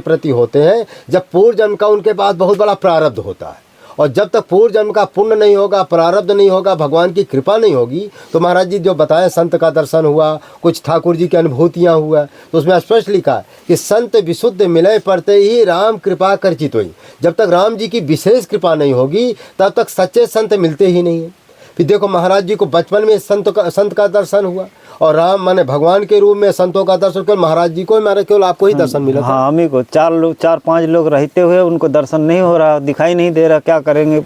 प्रति होते हैं जब पूर्व जन्म का उनके पास बहुत बड़ा प्रारब्ध होता है। और जब तक पूर्व जन्म का पुण्य नहीं होगा, प्रारब्ध नहीं होगा, भगवान की कृपा नहीं होगी, तो महाराज जी जो बताएं संत का दर्शन हुआ, कुछ ठाकुर जी की अनुभूतियाँ हुआ, तो उसमें स्पष्ट लिखा है कि संत विशुद्ध मिले पड़ते ही राम कृपा कर्चित हुई। जब तक राम जी की विशेष कृपा नहीं होगी तब तक सच्चे संत मिलते ही नहीं हैं। फिर देखो महाराज जी को बचपन में संत का दर्शन हुआ, और राम माने भगवान के रूप में संतों का दर्शन केवल महाराज जी को, मारे केवल आपको ही दर्शन मिला था। हाँ, हम ही को 4-5 लोग रहते हुए उनको दर्शन नहीं हो रहा, दिखाई नहीं दे रहा, क्या करेंगे।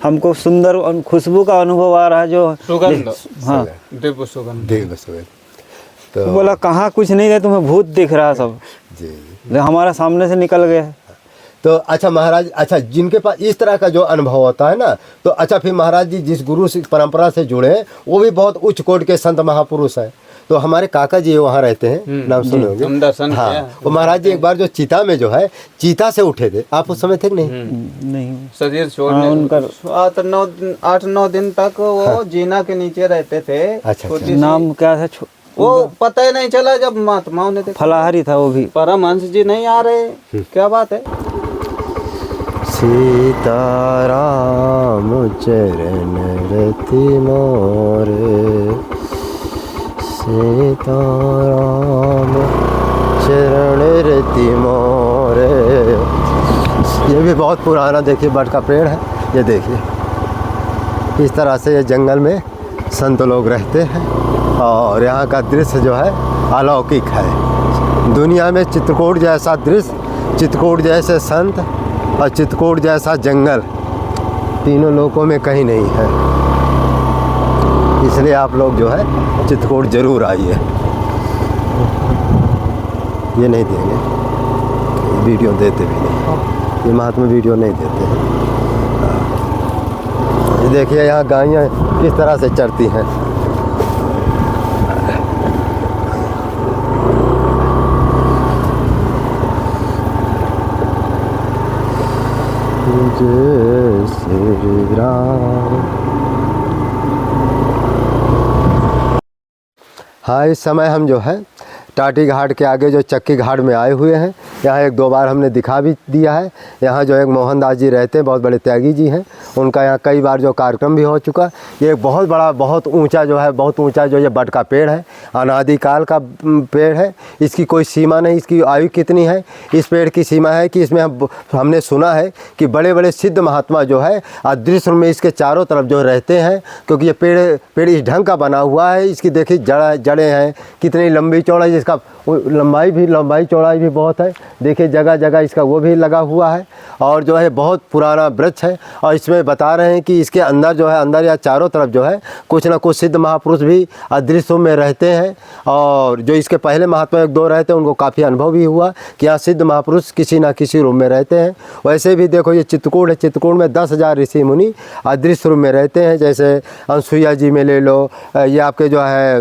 हमको सुंदर खुशबू का अनुभव आ रहा है, जो सुगंध, हाँ दिव्य सुगंध। तो बोला कहाँ कुछ नहीं है, तुम्हें भूत दिख रहा सब जी, हमारा सामने से निकल गया। तो अच्छा महाराज, अच्छा जिनके पास इस तरह का जो अनुभव होता है ना, तो अच्छा फिर महाराज जी जिस गुरु परंपरा से जुड़े हैं वो भी बहुत उच्च कोटि के संत महापुरुष हैं। तो हमारे काका जी वहाँ रहते हैं, नाम सुने होंगे। हाँ, वो महाराज जी एक बार जो चीता में जो है, चीता से उठे थे, आप उस समय थे कि नहीं? नहीं, शरीर छोड़ने उनका 8-9 दिन तक वो जीना के नीचे रहते थे। अच्छा, नाम क्या था? वो पता ही नहीं चला जब महात्माओं ने देखा। फलाहारी था वो भी। परमहंस जी नहीं आ रहे, क्या बात है। सीताराम चरण रति मोरे, सीताराम चरण रति मोरे। ये भी बहुत पुराना देखिए बट का पेड़ है, ये देखिए इस तरह से ये जंगल में संत लोग रहते हैं, और यहाँ का दृश्य जो है अलौकिक है। दुनिया में चित्रकूट जैसा दृश्य, चित्रकूट जैसे संत और चित्रकूट जैसा जंगल तीनों लोकों में कहीं नहीं है। इसलिए आप लोग जो है चित्रकूट जरूर आइए। ये नहीं देंगे, वीडियो देते भी नहीं, ये महात्मा वीडियो नहीं देते हैं। ये देखिए यहाँ गायें किस तरह से चरती हैं। जय श्री राम। हाँ, इस समय हम जो है टाटी घाट के आगे जो चक्की घाट में आए हुए हैं। यहाँ 1-2 बार हमने दिखा भी दिया है। यहाँ जो एक मोहनदास जी रहते हैं, बहुत बड़े त्यागी जी हैं, उनका यहाँ कई बार जो कार्यक्रम भी हो चुका। ये एक बहुत बड़ा, बहुत ऊंचा जो है, बहुत ऊंचा जो ये बट का पेड़ है, अनादिकाल का पेड़ है। इसकी कोई सीमा नहीं, इसकी आयु कितनी है। इस पेड़ की सीमा है कि इसमें हमने सुना है कि बड़े बड़े सिद्ध महात्मा जो है अदृश्य रूप में इसके चारों तरफ जो रहते हैं, क्योंकि ये पेड़ इस ढंग का बना हुआ है। इसकी देखिए जड़ें हैं, कितनी लंबी चौड़ाई, इसका लंबाई चौड़ाई भी बहुत है। देखिए जगह जगह इसका वो भी लगा हुआ है, और जो है बहुत पुराना वृक्ष है। और इसमें बता रहे हैं कि इसके अंदर जो है, अंदर या चारों तरफ जो है कुछ ना कुछ सिद्ध महापुरुष भी अदृश्य में रहते हैं। और जो इसके पहले महात्मा 1-2 रहते हैं, उनको काफ़ी अनुभव भी हुआ कि यहाँ सिद्ध महापुरुष किसी ना किसी रूप में रहते हैं। वैसे भी देखो ये चित्रकूट है, चित्रकूट में 10,000 ऋषि मुनि अदृश्य रूप में रहते हैं। जैसे अनसुईया जी में ले लो, ये आपके जो है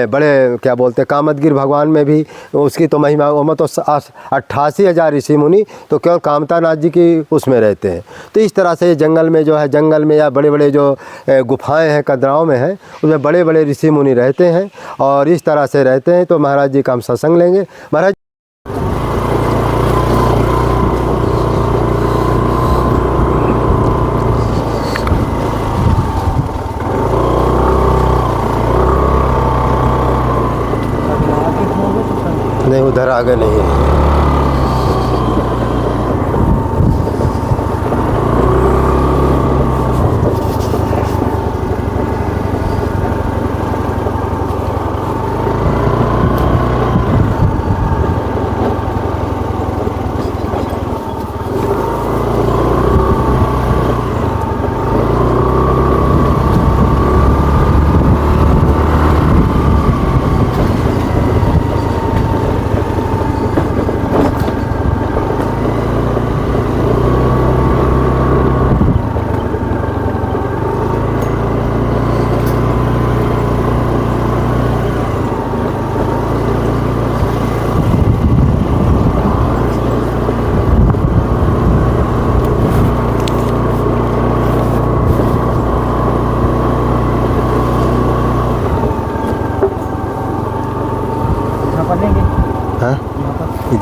बड़े क्या बोलते हैं कामदगिरि भगवान में भी उसकी तो महिमा, वो तो 88,000 ऋषि मुनि तो केवल कामतानाथ जी की उसमें रहते हैं। तो इस तरह से जंगल में जो है, जंगल में या बड़े बड़े जो गुफाएं हैं, कदराओं में हैं, उसमें बड़े बड़े ऋषि मुनि रहते हैं और इस तरह से रहते हैं। तो महाराज जी का हम सत्संग लेंगे। महाराज नहीं, उधर आगे नहीं है।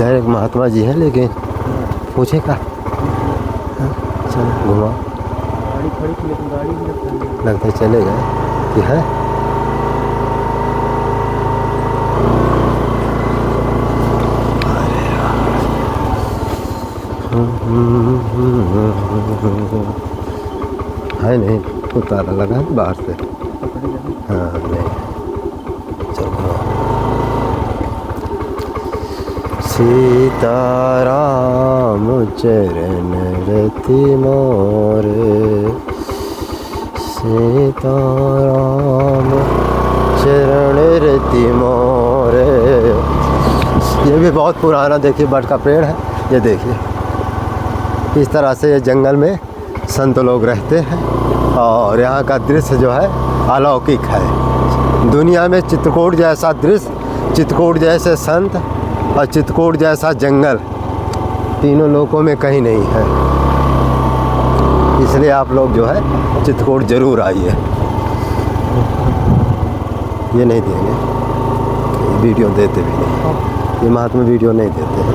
खैर एक महात्मा जी हैं, लेकिन पूछे का चलो घुमा गाड़ी खड़ी थी लेकिन गाड़ी भी लगता है चले गए कि है। है नहीं, उतारा लगा है बाहर से। हाँ नहीं, चलो सीताराम चरण रति मोरे, सीताराम चरण रति मोरे। ये भी बहुत पुराना देखिए बट का पेड़ है, ये देखिए इस तरह से ये जंगल में संत लोग रहते हैं और यहाँ का दृश्य जो है अलौकिक है। दुनिया में चित्रकूट जैसा दृश्य, चित्रकूट जैसे संत और चित्रकूट जैसा जंगल तीनों लोकों में कहीं नहीं है। इसलिए आप लोग जो है चित्रकूट जरूर आइए। ये नहीं देंगे, ये वीडियो देते भी नहीं, ये महात्मा वीडियो नहीं देते हैं।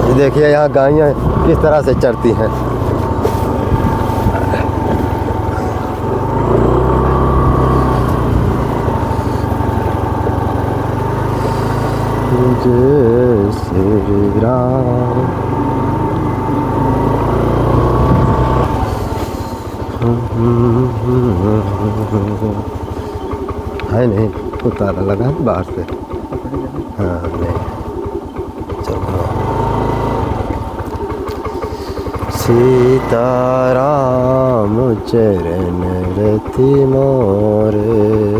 ये देखिए यहाँ गायें किस तरह से चरती हैं। जय श्री राम। है नहीं, उतारा लगा है बाहर से। हाँ नहीं, चलो सीताराम चरण रति मोरे,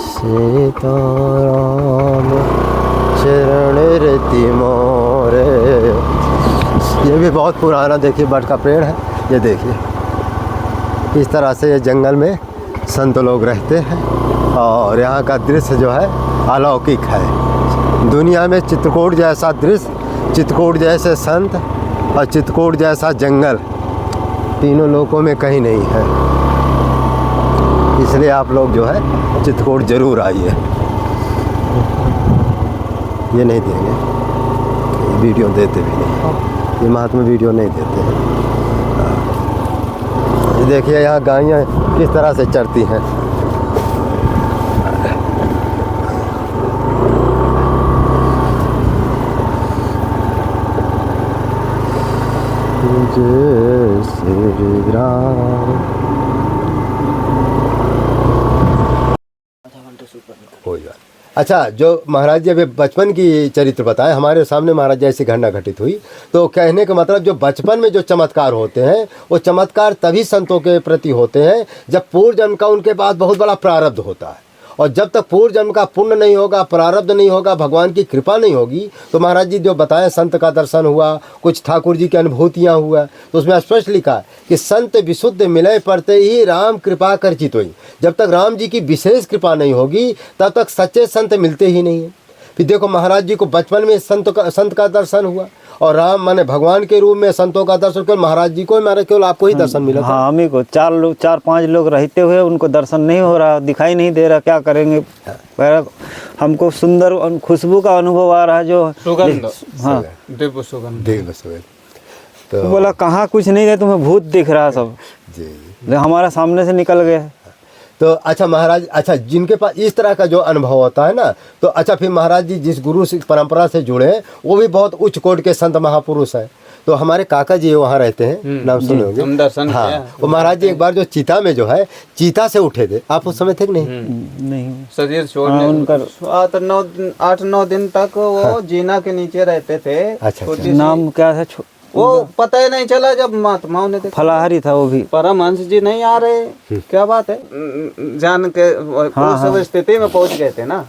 सीताराम चरण रति मोरे। ये भी बहुत पुराना देखिए बट का पेड़ है, ये देखिए इस तरह से ये जंगल में संत लोग रहते हैं और यहाँ का दृश्य जो है अलौकिक है। दुनिया में चित्रकूट जैसा दृश्य, चित्रकूट जैसे संत और चित्रकूट जैसा जंगल तीनों लोकों में कहीं नहीं है। इसलिए आप लोग जो है चित्रकूट जरूर आइए। ये नहीं देंगे, ये वीडियो देते भी नहीं, ये महात्मा वीडियो नहीं देते हैं। ये देखिए यहाँ गायें किस तरह से चरती हैं। जय श्री राम। कोई बात। अच्छा, जो महाराज जी अभी बचपन की चरित्र बताए, हमारे सामने महाराज जी ऐसी घटना घटित हुई, तो कहने का मतलब जो बचपन में जो चमत्कार होते हैं वो चमत्कार तभी संतों के प्रति होते हैं जब पूर्व जन्म का उनके पास बहुत बड़ा प्रारब्ध होता है। और जब तक पूर्व जन्म का पुण्य नहीं होगा, प्रारब्ध नहीं होगा, भगवान की कृपा नहीं होगी, तो महाराज जी जो बताएं संत का दर्शन हुआ, कुछ ठाकुर जी की अनुभूतियाँ हुआ, तो उसमें स्पष्ट लिखा है कि संत विशुद्ध मिले पड़ते ही राम कृपा कर चित हुई। जब तक राम जी की विशेष कृपा नहीं होगी तब तक सच्चे संत मिलते ही नहीं हैं। फिर देखो महाराज जी को बचपन में संत का दर्शन हुआ और राम माने भगवान के रूप में संतों का दर्शन केवल महाराज जी को, मारे केवल आपको ही दर्शन मिला था। हाँ, हमें को 4-5 लोग रहते हुए उनको दर्शन नहीं हो रहा, दिखाई नहीं दे रहा, क्या करेंगे। हमको सुंदर खुशबू का अनुभव आ रहा है, जो सुगंध। हाँ, दिव्य सुगंध। तो बोला कहाँ कुछ नहीं है, तुम्हें भूत दिख रहा सब जी हमारा सामने से निकल गया। तो अच्छा महाराज, अच्छा जिनके पास इस तरह का जो अनुभव होता है ना, तो अच्छा फिर महाराज जी जिस गुरु से परंपरा से जुड़े हैं वो भी बहुत उच्च कोट के संत महापुरुष हैं। तो हमारे काका जी वहाँ रहते हैं, नाम सुने होंगे। हम दर्शन किया। हाँ, वो महाराज जी एक बार जो चीता में जो है, चीता से उठे थे, आप उस समय थे कि नहीं? नहीं, शरीर छोड़ने उनका 8-9 दिन तक वो जीना के नीचे रहते थे। अच्छा, छोटी सी- नाम क्या था, वो पता ही नहीं चला जब महात्माओं ने देखा। फलाहारी था वो भी। परमहंस जी नहीं आ रहे, क्या बात है, जान के उस स्थिति में पहुंच गए थे ना,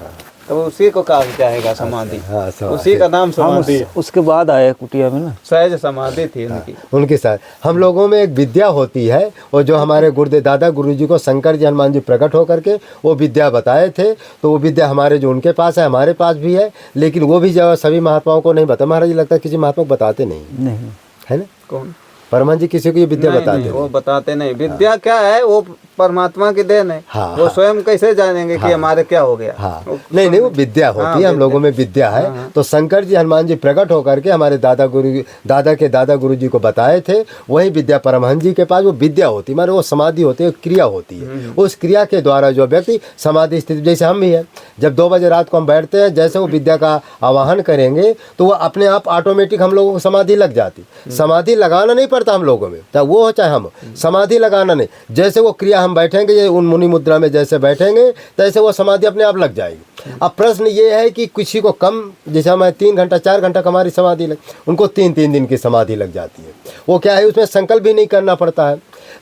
तो उसी को कहा जाएगा समाधि। हाँ, उसी का नाम समाधि। उसके बाद आए कुटिया में ना, सहज समाधि थी उनकी। उनके साथ हम लोगों में एक विद्या होती है, और जो हमारे गुरुदेव दादा गुरु जी को शंकर जी हनुमान जी प्रकट होकर के वो विद्या बताए थे, तो वो विद्या हमारे जो उनके पास है हमारे पास भी है, लेकिन वो भी जो सभी महात्माओं को नहीं बता। महाराज जी लगता है किसी महात्मा को बताते नहीं नहीं है ना। कौन? परमहंस जी किसी को ये विद्या बताते नहीं, नहीं। वो बताते नहीं। विद्या क्या है, वो परमात्मा की देन है। हाँ, वो हाँ। स्वयं कैसे जानेंगे कि हमारे क्या हो गया। हाँ, नहीं वो विद्या होती हाँ, है, हम लोगों में विद्या है। तो शंकर जी हनुमान जी प्रकट होकर के हमारे दादा के दादा गुरु जी को बताए थे, वही विद्या परमहंस जी के पास वो विद्या होती है, माने वो समाधि होती है, क्रिया होती है। उस क्रिया के द्वारा जो व्यक्ति समाधि स्थिति, जैसे हम भी है, जब 2 बजे रात को हम बैठते हैं, जैसे वो विद्या का आवाहन करेंगे तो वो अपने आप ऑटोमेटिक हम लोगों को समाधि लग जाती। समाधि लगाना नहीं पड़ता हम लोगों में, चाहे वो हो चाहे हम, समाधि लगाना नहीं। जैसे वो क्रिया हम बैठेंगे उन मुनि मुद्रा में जैसे बैठेंगे तैसे वो समाधि अपने आप लग जाएगी। अब प्रश्न ये है कि किसी को कम, जैसे हमें 3 घंटा 4 घंटा का हमारी समाधि लग, उनको 3-3 दिन की समाधि लग जाती है। वो क्या है, उसमें संकल्प भी नहीं करना पड़ता है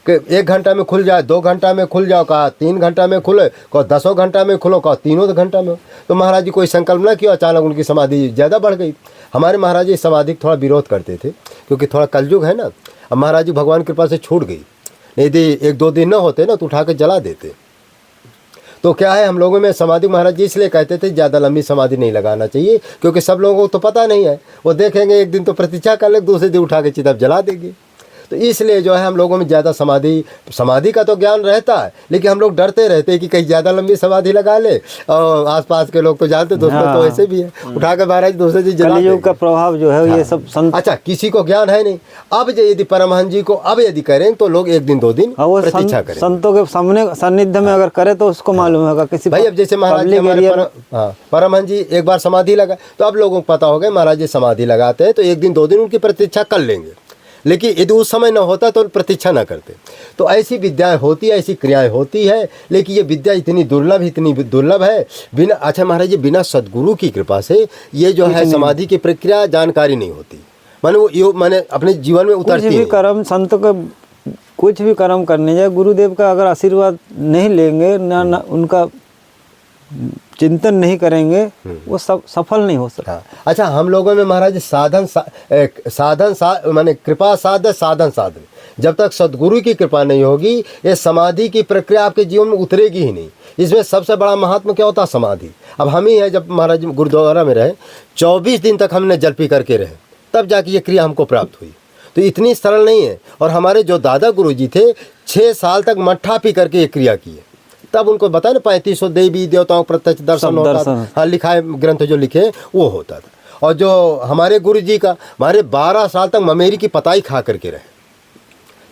कि 1 घंटा में खुल जाए, 2 घंटा में खुल जाओ, कहा 3 घंटा में खुले, कहा 10 घंटा में खुलो, कहा 3 घंटा में। तो महाराज जी कोई संकल्प ना किया, अचानक उनकी समाधि ज़्यादा बढ़ गई। हमारे महाराज जी समाधि थोड़ा विरोध करते थे, क्योंकि थोड़ा कलयुग है ना। अब महाराज जी भगवान की कृपा से छूट गई, नहीं यदि 1-2 दिन न होते ना तो उठा के जला देते। तो क्या है, हम लोगों में समाधि महाराज जी इसलिए कहते थे ज़्यादा लंबी समाधि नहीं लगाना चाहिए, क्योंकि सब लोगों को तो पता नहीं है। वो देखेंगे एक दिन तो प्रतीक्षा कर ले, दूसरे दिन उठा के चिता जला देंगे। तो इसलिए जो है हम लोगों में ज़्यादा समाधि का तो ज्ञान रहता है, लेकिन हम लोग डरते रहते हैं कि कहीं ज़्यादा लंबी समाधि लगा ले। और आसपास के लोग तो जानते, दोस्तों तो ऐसे भी है, उठा के महाराज दूसरे दिन जला कलयुग देंगे। का प्रभाव जो है ये सब संत, अच्छा, किसी को ज्ञान है नहीं। अब यदि परमहंस जी को अब यदि करें तो लोग 1 दिन 2 दिन और वो प्रतीक्षा करें। संतों के सामने सानिध्य में अगर करे तो उसको मालूम होगा। किसी भाई अब जैसे महाराज जी public हमारे area में- परमहंस जी एक बार समाधि लगा तो अब लोगों को पता हो गया महाराज जी समाधि लगाते हैं, तो 1 दिन 2 दिन उनकी प्रतीक्षा कर लेंगे। लेकिन यदि उस समय न होता तो प्रतीक्षा न करते। तो ऐसी विद्याएं होती है, ऐसी क्रियाएं होती है, लेकिन ये विद्या इतनी दुर्लभ है। बिना, अच्छा महाराज जी, बिना सद्गुरु की कृपा से ये जो है समाधि की प्रक्रिया जानकारी नहीं होती, माने वो माने अपने जीवन में कुछ उतरती भी नहीं। कर्म संत का कुछ भी कर्म करने जाए, गुरुदेव का अगर आशीर्वाद नहीं लेंगे ना उनका चिंतन नहीं करेंगे, वो सब सफल नहीं हो सकता। हाँ। अच्छा, हम लोगों में महाराज माने कृपा साधन साधन, जब तक सद्गुरु की कृपा नहीं होगी ये समाधि की प्रक्रिया आपके जीवन में उतरेगी ही नहीं। इसमें सबसे बड़ा महात्मा क्या होता है, समाधि। अब हम ही है, जब महाराज गुरुद्वारा में रहे 24 दिन तक हमने जल पी करके रहे, तब जाके ये क्रिया हमको प्राप्त हुई। तो इतनी सरल नहीं है। और हमारे जो दादा गुरु जी थे 6 साल तक मट्ठा पी करके ये क्रिया की है, तब उनको बताया ना 3500 देवी देवताओं प्रत्यक्ष दर्शन होता था। हाँ, लिखा है, ग्रंथ जो लिखे वो होता था। और जो हमारे गुरु जी का, हमारे 12 साल तक ममेरी की पताई खा करके रहे,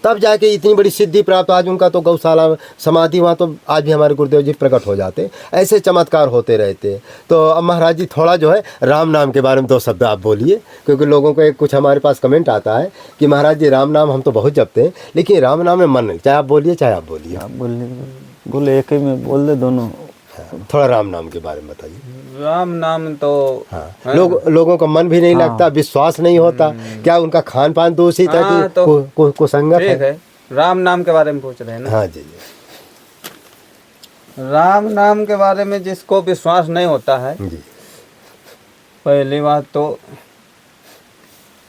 तब जाके इतनी बड़ी सिद्धि प्राप्त। आज उनका तो गौशाला समाधि, वहाँ तो आज भी हमारे गुरुदेव जी प्रकट हो जाते। ऐसे चमत्कार होते रहते। तो अब महाराज जी थोड़ा जो है राम नाम के बारे में 2 शब्द आप बोलिए, क्योंकि लोगों को कुछ हमारे पास कमेंट आता है कि महाराज जी राम नाम हम तो बहुत जपते हैं, लेकिन राम नाम में मन नहीं। चाहे आप बोलिए चाहे आप बोलिए। आप बोले एक ही में बोल दे दोनों। थोड़ा राम नाम के बारे में बताइए। राम नाम तो हाँ, लोगों का मन भी नहीं लगता, विश्वास नहीं होता। क्या उनका खान पान दूषित है हाँ, कि तो कुसंगत ठीक है? है। राम नाम के बारे में पूछ रहे हैं ना। हाँ जी जी राम नाम के बारे में जिसको विश्वास नहीं होता है, जी। पहली बात तो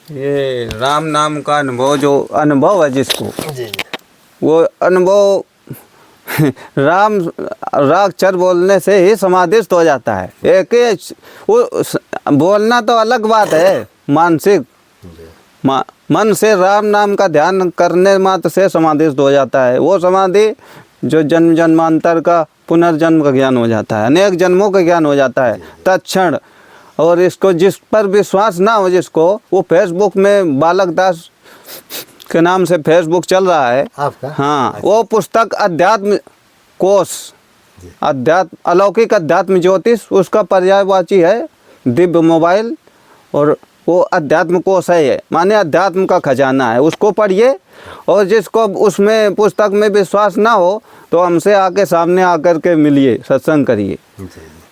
ये राम नाम का जो अनुभव है जिसको, वो अनुभव राम रागचर बोलने से ही समाधिस्थ हो जाता है। एक वो बोलना तो अलग बात है, मानसिक मन से राम नाम का ध्यान करने मात्र से समाधिस्थ हो जाता है। वो समाधि जो जन्म जन्मांतर का पुनर्जन्म का ज्ञान हो जाता है, अनेक जन्मों का ज्ञान हो जाता है तत्क्षण। और इसको जिस पर विश्वास ना हो, जिसको, वो फेसबुक में बालक दास के नाम से फेसबुक चल रहा है आपका? हाँ, वो पुस्तक अध्यात्म कोश, अलौकिक अध्यात्म ज्योतिष, उसका पर्यायवाची है दिव्य मोबाइल, और वो अध्यात्म कोश है। ये माने अध्यात्म का खजाना है, उसको पढ़िए। और जिसको उसमें पुस्तक में विश्वास ना हो तो हमसे आके सामने आकर के मिलिए, सत्संग करिए।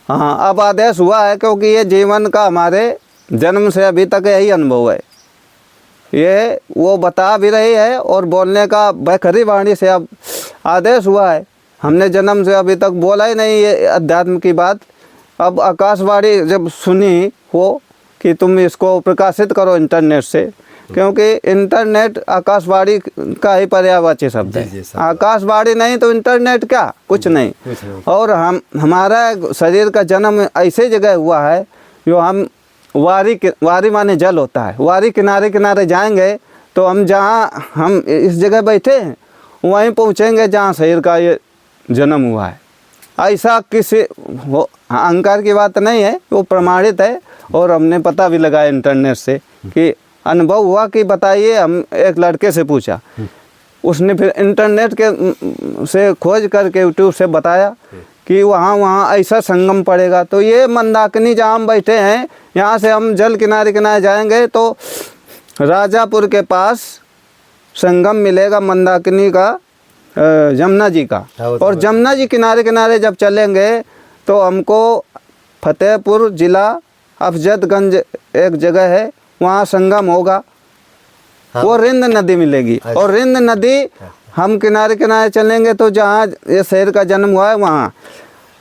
हाँ, अब आदेश हुआ है, क्योंकि ये जीवन का हमारे जन्म से अभी तक यही अनुभव है। ये वो बता भी रही है और बोलने का बखरी वाणी से अब आदेश हुआ है। हमने जन्म से अभी तक बोला ही नहीं ये अध्यात्म की बात। अब आकाशवाणी जब सुनी हो कि तुम इसको प्रकाशित करो इंटरनेट से, क्योंकि इंटरनेट आकाशवाणी का ही पर्यायवाची शब्द है। आकाशवाणी नहीं तो इंटरनेट क्या, कुछ नहीं। और हमारा शरीर का जन्म ऐसे जगह हुआ है जो हम वारी माने जल होता है, वारी किनारे किनारे जाएंगे तो हम जहाँ हम इस जगह बैठे हैं वहीं पहुँचेंगे जहाँ शेर का ये जन्म हुआ है। ऐसा किसी अहंकार की बात नहीं है, वो प्रमाणित है। और हमने पता भी लगाया इंटरनेट से कि अनुभव हुआ कि बताइए। हम एक लड़के से पूछा, उसने फिर इंटरनेट के से खोज करके यूट्यूब से बताया कि वहाँ ऐसा संगम पड़ेगा। तो ये मंदाकिनी जहाँ हम बैठे हैं, यहाँ से हम जल किनारे किनारे जाएंगे तो राजापुर के पास संगम मिलेगा मंदाकिनी का, जमुना जी का। और जमुना जी किनारे किनारे जब चलेंगे तो हमको फतेहपुर ज़िला अफजदगंज एक जगह है, वहाँ संगम होगा। वो रिंद नदी मिलेगी। और रिंद नदी हम किनारे किनारे चलेंगे तो जहाँ ये शेर का जन्म हुआ है वहाँ।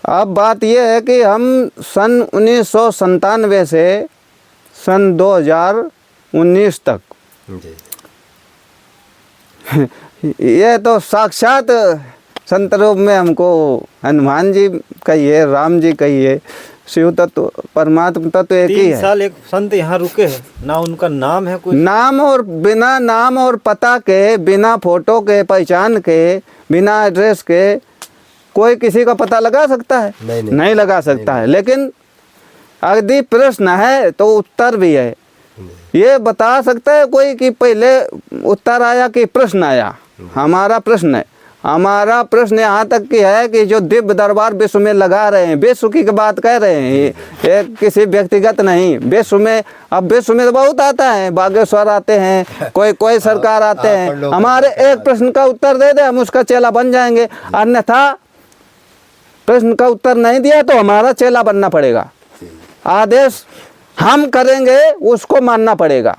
अब बात ये है कि हम सन 1997 से सन 2019 तक ये तो साक्षात संत रूप में हमको हनुमान जी कहिए, राम जी कहिए, शिव तत्व परमात्मा तत्व एक ही 3 है। साल एक संत यहाँ रुके हैं ना, उनका नाम है कुछ? नाम और बिना नाम और पता के, बिना फोटो के, पहचान के, बिना एड्रेस के कोई किसी का पता लगा सकता है? नहीं लगा सकता है। लेकिन यदि प्रश्न है तो उत्तर भी है। ये बता सकता है कोई कि पहले उत्तर आया कि प्रश्न आया? हमारा प्रश्न है। हमारा प्रश्न यहाँ तक की है कि जो दिव्य दरबार विश्व में लगा रहे हैं, विश्व की बात कह रहे हैं, ये किसी व्यक्तिगत नहीं, विश्व में। अब विश्व में तो बहुत आता है, बागेश्वर आते हैं, कोई सरकार आते हैं। हमारे एक प्रश्न का उत्तर दे दे, हम उसका चेला बन जाएंगे। अन्यथा प्रश्न का उत्तर नहीं दिया तो हमारा चेला बनना पड़ेगा। आदेश हम करेंगे, उसको मानना पड़ेगा।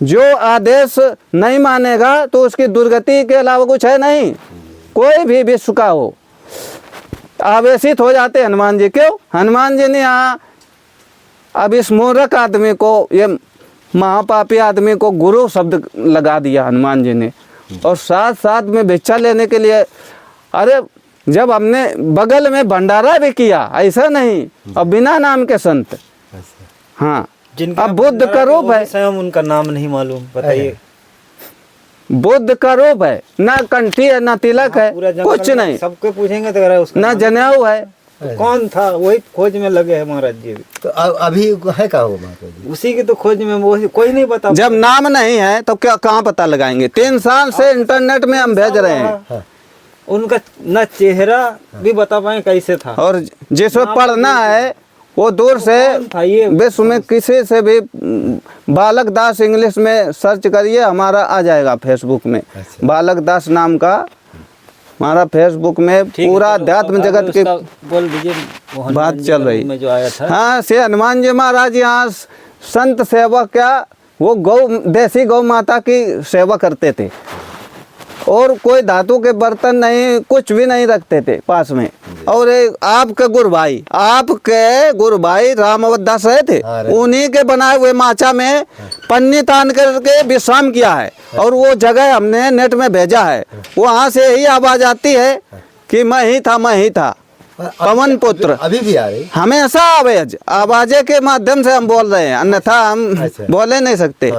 जो आदेश नहीं मानेगा तो उसकी दुर्गति के अलावा कुछ है नहीं। कोई भी विश्व का हो, आवेशित हो जाते हनुमान जी। क्यों? हनुमान जी ने यहाँ अब इस मूर्ख आदमी को, ये महापापी आदमी को गुरु शब्द लगा दिया हनुमान जी ने। और साथ साथ में भिक्षा लेने के लिए, अरे जब हमने बगल में भंडारा भी किया, ऐसा नहीं, और बिना नाम के संत। हाँ, अब बुद्ध का रूप है, स्वयं उनका नाम नहीं मालूम, बताइए। बुद्ध का रूप है, ना कंठी है, ना तिलक है, कुछ नहीं। सबके पूछेंगे तो उसका ना जनेऊ है। तो कौन था? वही खोज में लगे हैं महाराज जी। तो अभी है कहाँ वो महाराज जी? उसी की तो खोज में वो कोई नहीं बता। जब नाम नहीं है तो क्या कहाँ पता लगाएंगे? 3 साल से इंटरनेट में हम भेज रहे हैं। उनका न चेहरा भी बता पाए कैसे था। और जिसमें पढ़ना है वो दूर से विश्व में किसी से भी बालक दास इंग्लिश में सर्च करिए, हमारा आ जाएगा फेसबुक में। बालक दास नाम का हमारा फेसबुक में पूरा अध्यात्म जगत की बोल दीजिए बात चल रही में जो आया था। हाँ, से हनुमान जी महाराज यहाँ संत सेवा, क्या वो देसी गौ माता की सेवा करते थे। और कोई धातु के बर्तन नहीं, कुछ भी नहीं रखते थे पास में। और आपके गुरु भाई रामावत दास रहे थे, उन्हीं के बनाए हुए माचा में पन्नी तान करके विश्राम किया है। और वो जगह हमने नेट में भेजा है, वहाँ से यही आवाज आती है कि मैं ही था पवन पुत्र। अभी भी आ रही हमेशा आवाजे के माध्यम से हम बोल रहे हैं, अन्यथा हम बोले नहीं सकते।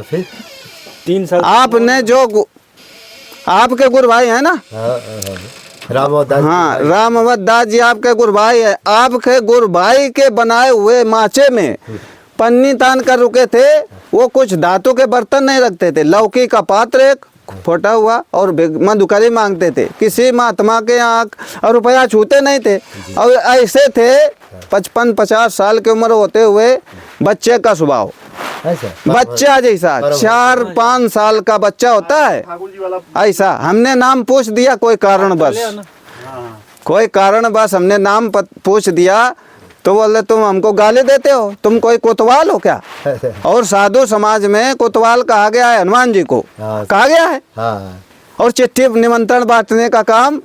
3 साल आपने जो आपके गुरु भाई है ना, रामावत दास। हाँ, रामावत दास जी आपके गुरु भाई है। आपके गुरु भाई के बनाए हुए माचे में पन्नी तान कर रुके थे। वो कुछ धातु के बर्तन नहीं रखते थे, लौकी का पात्र एक फोटा हुआ, और मधुकरी मांगते थे। किसी महात्मा के आँख और रुपया छूते नहीं थे। और ऐसे थे 55-50 साल की उम्र होते हुए बच्चे का स्वभाव, बच्चा जैसा। 4-5 साल का बच्चा होता है ऐसा। हमने नाम पूछ दिया कोई कारणवश हमने नाम पूछ दिया तो बोले तुम हमको गाली देते हो, तुम कोई कोतवाल हो क्या? और साधु समाज में कोतवाल कहा गया है, हनुमान जी को कहा गया है। और चिट्ठी निमंत्रण बांटने का काम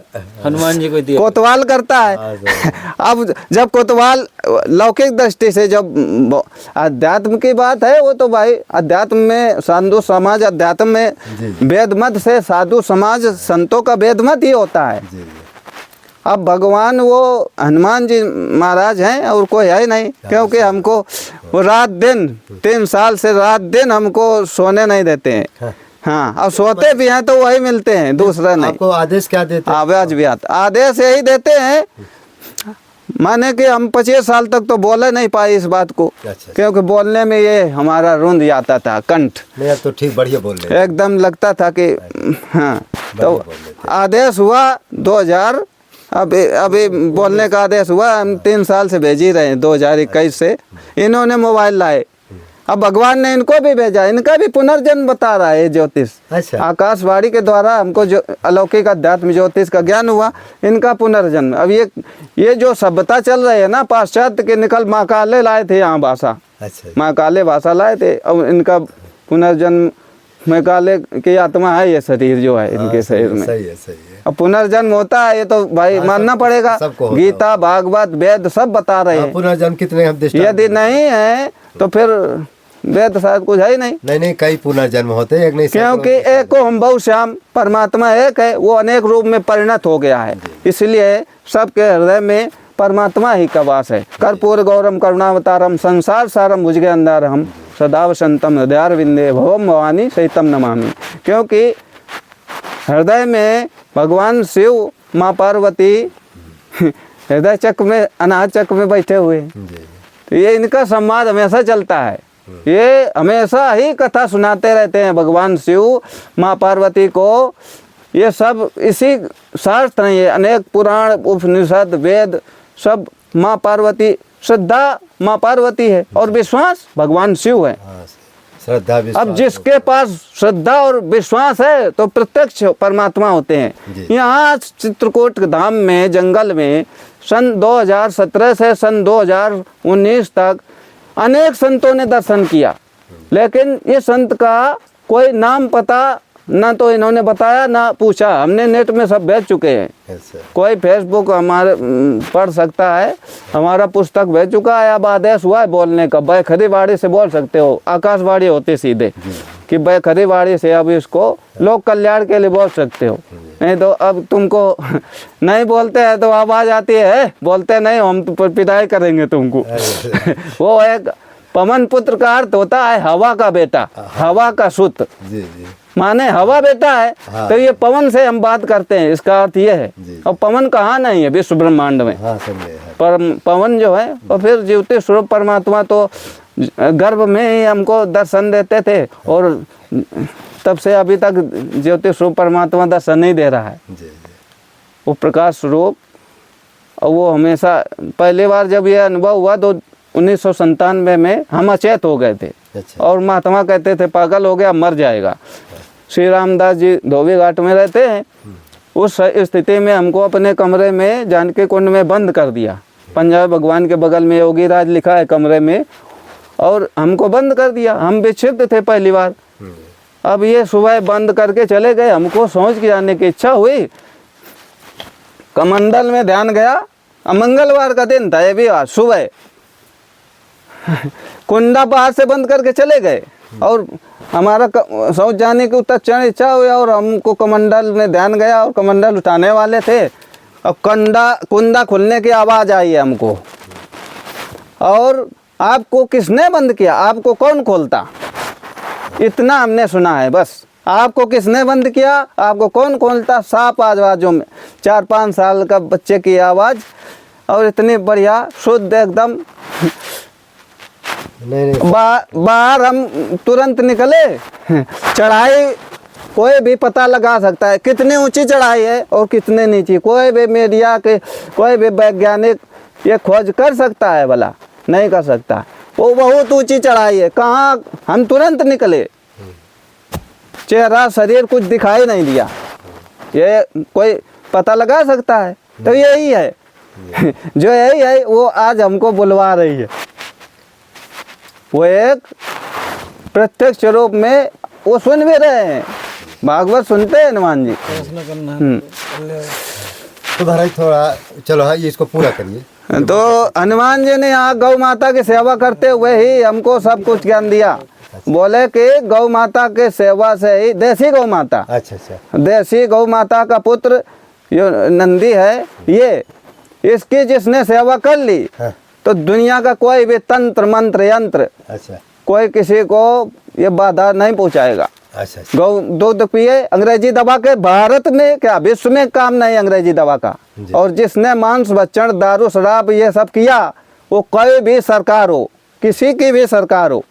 हनुमान जी को दिया, कोतवाल करता है। अब जब कोतवाल लौकिक दृष्टि से, जब अध्यात्म की बात है, वो तो भाई अध्यात्म में साधु समाज, अध्यात्म में वेद मत से साधु समाज संतों का वेद मत ही होता है। अब भगवान वो हनुमान जी महाराज हैं और कोई है नहीं, क्योंकि हमको वो रात दिन 3 साल से रात दिन हमको सोने नहीं देते हैं। हाँ, और सोते भी हैं तो वही मिलते हैं, दूसरा नहीं। आपको आदेश क्या देते हैं? आवाज भी आता, आदेश यही देते हैं, माने कि हम 25 साल तक तो बोले नहीं पाए इस बात को, अच्छा। क्योंकि बोलने में ये हमारा रूंध जाता था, कंठ नहीं, अब तो ठीक बढ़िया बोल रहे हैं। एकदम लगता था कि हाँ। तो बोल रहे थे। आदेश हुआ 2000, अभी बोलने का आदेश हुआ, हम 3 साल से भेज ही रहे हैं, 2021 से इन्होंने मोबाइल लाए। अब भगवान ने इनको भी भेजा, इनका भी पुनर्जन्म बता रहा है ज्योतिष। अच्छा। आकाशवाणी के द्वारा हमको जो अलौकिक अध्यात्म ज्योतिष का ज्ञान हुआ, इनका पुनर्जन्म। अब ये जो सभ्यता चल रही है ना पाश्चात्य के, निकल माँ काले लाए थे यहाँ भाषा, अच्छा। माँ काले भाषा लाए थे। अब इनका पुनर्जन्म, माँ काले की आत्मा है, ये शरीर जो है इनके शरीर में। सही है, सही है। अब पुनर्जन्म होता है, ये तो भाई मानना पड़ेगा। सबको होता गीता भागवत वेद सब बता रहे हैं। पुनर्जन्म कितने हम दृष्टांत यदि नहीं है तो फिर वेद शायद कुछ है ही नहीं, नहीं, कई पुनर्जन्म होते हैं, एक नहीं क्योंकि एक को हम बहु श्याम, परमात्मा एक है, वो अनेक रूप में परिणत हो गया है। इसलिए सबके हृदय में परमात्मा ही का वास है। कर्पूर गौरम करुणावतारम संसार सारम भुजगे अंधारम सदा वसंतम हृदयारविंदे भवम भवानी सहितम नमामि। क्योंकि हृदय में भगवान शिव, माँ पार्वती हृदय चक्र में, अनाहत चक्र में बैठे हुए हैं। जी। तो ये इनका संवाद हमेशा चलता है, ये हमेशा ही कथा सुनाते रहते हैं। भगवान शिव, माँ पार्वती को ये सब इसी शास्त्र हैं, ये अनेक पुराण उपनिषद वेद सब माँ पार्वती, श्रद्धा माँ पार्वती है और विश्वास भगवान शिव है। हाँ, श्रद्धा विश्वास। अब जिसके पास श्रद्धा और विश्वास है तो प्रत्यक्ष परमात्मा होते जी। हैं। यहाँ चित्रकूट धाम में जंगल में सन 2017 से सन 2019 तक अनेक संतों ने दर्शन किया, लेकिन ये संत का कोई नाम पता ना तो इन्होंने बताया ना पूछा। हमने नेट में सब भेज चुके हैं, अच्छा। कोई फेसबुक हमारे पढ़ सकता है, हमारा पुस्तक भेज चुका है। अब आदेश हुआ है बोलने का, बैखरीवाड़ी से बोल सकते हो, आकाशवाणी होती सीधे कि बैखरीवाड़ी से अब इसको लोक कल्याण के लिए बोल सकते हो। नहीं तो अब तुमको नहीं बोलते हैं तो आवाज आती है, बोलते नहीं हम तो पिटाई करेंगे तुमको। वो एक पवन पुत्र का अर्थ होता है हवा का बेटा, हवा का सुत, जी जी। माने हवा बेटा है। हाँ। तो ये पवन से हम बात करते हैं, इसका अर्थ ये है। जी। और पवन कहाँ नहीं है विश्व ब्रह्मांड में, हाँ, समझे है। पर पवन जो है, और फिर जीवते स्वरूप परमात्मा तो गर्भ में ही हमको दर्शन देते थे, और तब से अभी तक ज्योति स्वरूप परमात्मा दर्शन नहीं दे रहा है। जी जी। वो प्रकाश स्वरूप, और वो हमेशा, पहली बार जब ये अनुभव हुआ तो 1997 में हम अचेत हो गए थे। अच्छा। और महात्मा कहते थे पागल हो गया, मर जाएगा। श्री रामदास जी धोबी घाट में रहते हैं, उस स्थिति में हमको अपने कमरे में जानकी कुंड में बंद कर दिया। पंजाब भगवान के बगल में योगी राज लिखा है कमरे में, और हमको बंद कर दिया। हम विक्षिप्त थे पहली बार। अब ये सुबह बंद करके चले गए, हमको सोच के जाने की इच्छा हुई, कमंडल में ध्यान गया। मंगलवार का दिन था ये भी, आज सुबह कुंडा बाहर से बंद करके चले गए, और हमारा सोच जाने की तत्क्षण इच्छा हुई, और हमको कमंडल में ध्यान गया और कमंडल उठाने वाले थे, और कुंडा खुलने की आवाज़ आई है हमको। और आपको किसने बंद किया, आपको कौन खोलता, इतना हमने सुना है बस। आपको किसने बंद किया, आपको कौन खोलता, साफ आवाज़ों में, 4-5 साल का बच्चे की आवाज़, और इतनी बढ़िया शुद्ध एकदम। नहीं, बाहर हम तुरंत निकले। चढ़ाई कोई भी पता लगा सकता है कितनी ऊंची चढ़ाई है और कितने नीची, कोई भी मीडिया के कोई भी वैज्ञानिक ये खोज कर सकता है, भला नहीं कर सकता। वो बहुत ऊंची चढ़ाई है, कहाँ हम तुरंत निकले, चेहरा शरीर कुछ दिखाई नहीं दिया। ये कोई पता लगा सकता है, तो यही है जो यही है वो आज हमको बुलवा रही है। वो एक प्रत्यक्ष रूप में वो सुन भी रहे हैं, भागवत सुनते हैं हनुमान जी। तो महाराज थोड़ा चलो, हाँ, ये इसको पूरा करिए। तो हनुमान जी ने यहाँ गौ माता की सेवा करते हुए ही हमको सब कुछ ज्ञान दिया। बोले कि गौ माता के सेवा से ही, देसी गौ माता, अच्छा अच्छा, देसी गौ माता का पुत्र जो नंदी है, ये इसकी जिसने सेवा कर ली, हाँ। तो दुनिया का कोई भी तंत्र मंत्र यंत्र, अच्छा कोई किसी को ये बाधा नहीं पहुंचाएगा। अच्छा अच्छा। गौ दूध पिए, अंग्रेजी दवा के भारत में क्या विश्व में काम नहीं अंग्रेजी दवा का। जी। और जिसने मांस भक्षण दारू शराब ये सब किया, वो कोई भी सरकार हो, किसी की भी सरकार हो,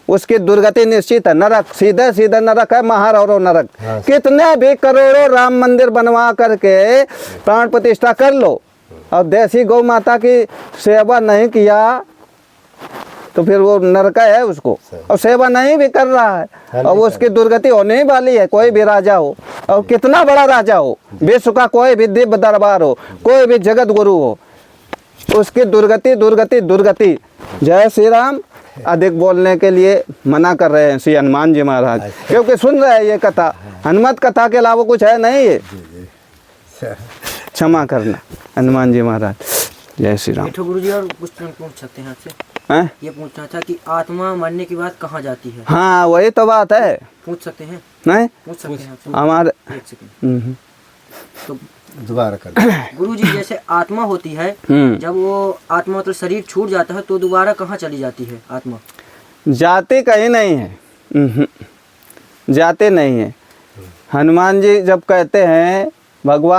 उसकी दुर्गति निश्चित है। नरक, सीधे सीधे नरक है, महारौरो नरक। हाँ। कितने भी करोड़ों राम मंदिर बनवा करके प्राण प्रतिष्ठा कर लो और देसी गौ माता की सेवा नहीं किया तो फिर वो नरक है उसको। और सेवा नहीं भी कर रहा है और उसकी दुर्गति होने ही वाली है। कोई भी राजा हो और कितना बड़ा राजा हो, विश्व का कोई भी दिव्य दरबार हो, कोई भी जगत गुरु हो, उसकी दुर्गति दुर्गति दुर्गति। जय श्री राम। अधिक बोलने के लिए मना कर रहे हैं श्री हनुमान जी महाराज, क्योंकि सुन रहे हैं ये कथा, हनुमत कथा के अलावा कुछ है नहीं ये। क्षमा करना हनुमान जी महाराज। जय श्री राम। गुरु जी और कुछ पूछ सकते हैं आपसे? हैं? ये पूछना था कि आत्मा मरने के बाद कहाँ जाती है? हाँ वही तो बात है। पूछ सकते हैं? नहीं पूछ सकते हैं आपसे? हमारे एक सेकंड। तो दोबारा कर। गुरु जी, जैसे आत्मा होती है, जब वो आत्मा मतलब शरीर छूट जाता है तो दोबारा कहाँ चली जाती है आत्मा? जाते कहीं नहीं है, जाते नहीं है। हनुमान जी जब कहते हैं भगवान